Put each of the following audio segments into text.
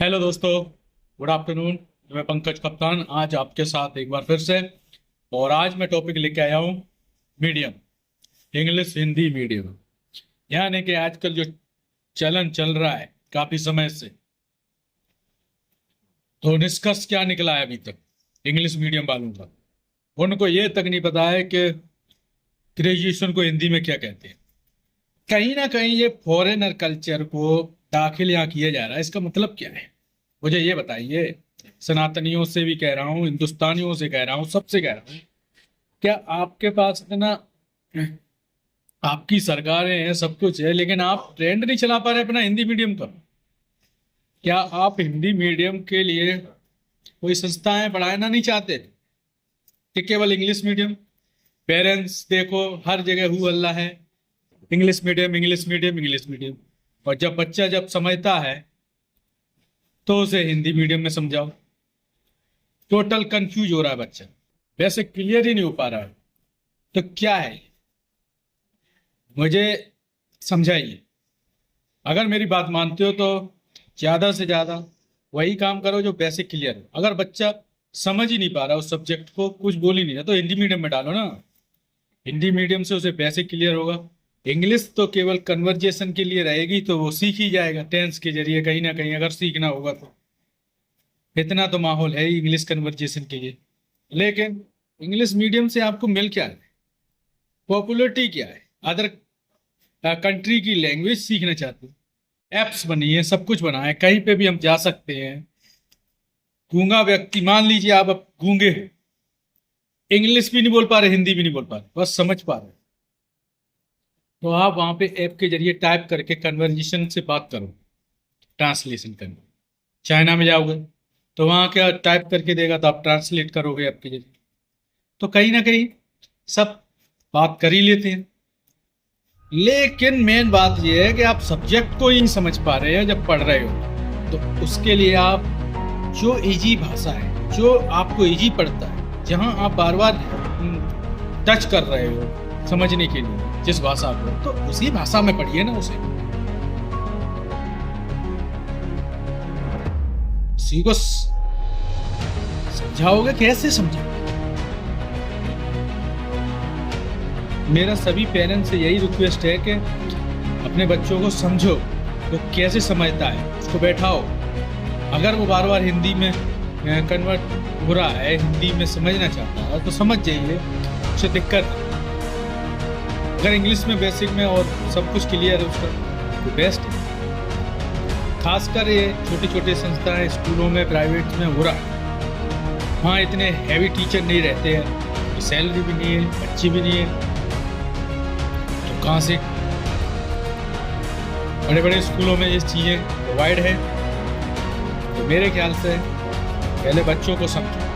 Hello दोस्तों, good afternoon. मैं पंकज कप्तान आज आपके साथ एक बार फिर से। और आज मैं टॉपिक लेके आया हूँ मीडियम, इंग्लिश हिंदी मीडियम। यानी कि आजकल जो चलन चल रहा है काफी समय से, तो निष्कर्ष क्या निकला है अभी तक इंग्लिश मीडियम वालों का। उनको ये तक नहीं पता है कि ग्रेजुएशन को हिंदी में क्या कहते हैं। कहीं ना कहीं ये फॉरेनर कल्चर को दाखिल यहाँ किया जा रहा है। इसका मतलब क्या है मुझे ये बताइए। सनातनियों से भी कह रहा हूँ, हिंदुस्तानियों से कह रहा हूँ, सबसे कह रहा हूँ, क्या आपके पास इतना, आपकी सरकारें हैं, सब कुछ है, लेकिन आप ट्रेंड नहीं चला पा रहे अपना हिंदी मीडियम का? क्या आप हिंदी मीडियम के लिए कोई संस्थाएं बढ़ाना नहीं चाहते कि केवल इंग्लिश मीडियम? पेरेंट्स देखो हर जगह हु हल्ला है, English medium English medium English medium. और जब बच्चा जब समझता है तो उसे हिंदी मीडियम में समझाओ। टोटल कंफ्यूज हो रहा है बच्चा, वैसे क्लियर ही नहीं हो पा रहा है। तो क्या है, मुझे समझाइए। अगर मेरी बात मानते हो तो ज्यादा से ज्यादा वही काम करो जो बेसिक क्लियर हो। अगर बच्चा समझ ही नहीं पा रहा उस सब्जेक्ट को, कुछ बोल ही नहीं रहा, तो हिंदी मीडियम में डालो ना। हिंदी मीडियम से उसे बेसिक क्लियर होगा। इंग्लिश तो केवल कन्वर्जेशन के लिए रहेगी, तो वो सीख ही जाएगा टेंस के जरिए कहीं ना कहीं, अगर सीखना होगा तो। इतना तो माहौल है ही इंग्लिश कन्वर्जेशन के लिए। लेकिन इंग्लिश मीडियम से आपको मिल क्या है, पॉपुलरिटी क्या है? अदर कंट्री की लैंग्वेज सीखना चाहते हो, एप्स बनी है, सब कुछ बना है, कहीं पे भी हम जा सकते हैं। गूंगा व्यक्ति, मान लीजिए आप अब गूंगे हो, इंग्लिश भी नहीं बोल पा रहे, हिंदी भी नहीं बोल पा रहे, बस समझ पा रहे, तो आप वहां पे ऐप के जरिए टाइप करके कन्वर्जेशन से बात करो, ट्रांसलेशन करना। चाइना में जाओगे तो वहां क्या टाइप करके देगा, तो आप ट्रांसलेट करोगे ऐप के जरिए। तो कहीं ना कहीं सब बात कर ही लेते हैं। लेकिन मेन बात यह है कि आप सब्जेक्ट को ही नहीं समझ पा रहे हैं जब पढ़ रहे हो। तो उसके लिए आप जो इजी भाषा है, जो आपको इजी पड़ता है, जहां आप बार बार टच कर रहे हो समझने के लिए जिस भाषा को, तो उसी भाषा में पढ़िए ना उसे। उसी को समझाओगे, कैसे समझाओगे? मेरा सभी पेरेंट्स से यही रिक्वेस्ट है कि अपने बच्चों को समझो, वो कैसे समझता है उसको बैठाओ। अगर वो बार बार हिंदी में कन्वर्ट हो रहा है, हिंदी में समझना चाहता है, तो समझ जाइए, उसे दिक्कत है। अगर इंग्लिश में बेसिक में और सब कुछ क्लियर है उसका, तो बेस्ट है। खासकर ये छोटे छोटे संस्थाएं, स्कूलों में, प्राइवेट में हो रहा है, वहाँ इतने हैवी टीचर नहीं रहते हैं, सैलरी भी नहीं है, अच्छी भी नहीं है, तो कहाँ से? बड़े बड़े स्कूलों में ये चीज़ें प्रोवाइड है। तो मेरे ख्याल से पहले बच्चों को समझो।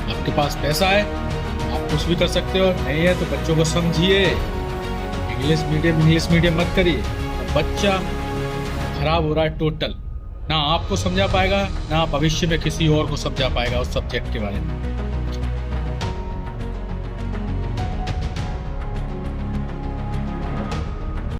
आपके पास पैसा है, आप कुछ भी कर सकते हो, नहीं है तो बच्चों को समझिए। इंग्लिश मीडियम मत करिए। बच्चा खराब हो रहा है टोटल, ना आपको समझा पाएगा, ना भविष्य में किसी और को समझा पाएगा उस सब्जेक्ट के बारे में।